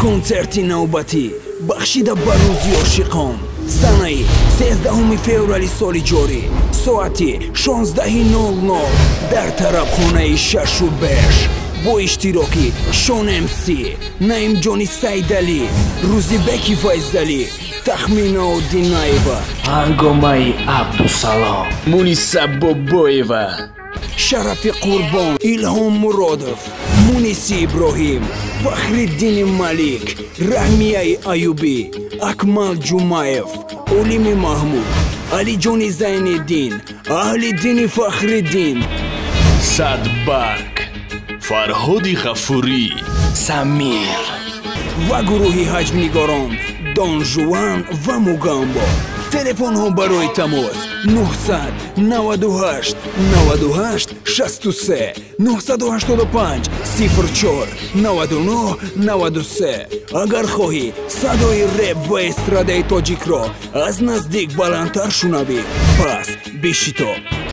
کنسرتی نوبتی بخشیده به روزی عاشقان سنه 13 فوریه سال جاری ساعتی 16:00 در طربخانه 6 و 5 با اشتراکی شان امسی، نعیم جانی سیدعلی، روزی بکی فیضعلی، تخمین الدین نایبا، هنگامه عبدالسلام، مونیسه بابایوه، شرف قربان، ایلهام مرادف، مونیسی ابراهیم، فخرالدین ملیک، رحمیه ایوبی، اکمل جمعیف، علیم محمود، علی جانی زینالدین، اهل‌الدین فخرالدین، صدبرگ، فرهاد غفوری، سمیر و گروهی حجم‌نگاران دان جوان و موگامبا. تلفن ها برای تماس 998 98 63 985 04 99 93. اگر خواهی صدای رپ و استرادای تاجیک را از نزدیک بلندتر شنوی پس بیشی تو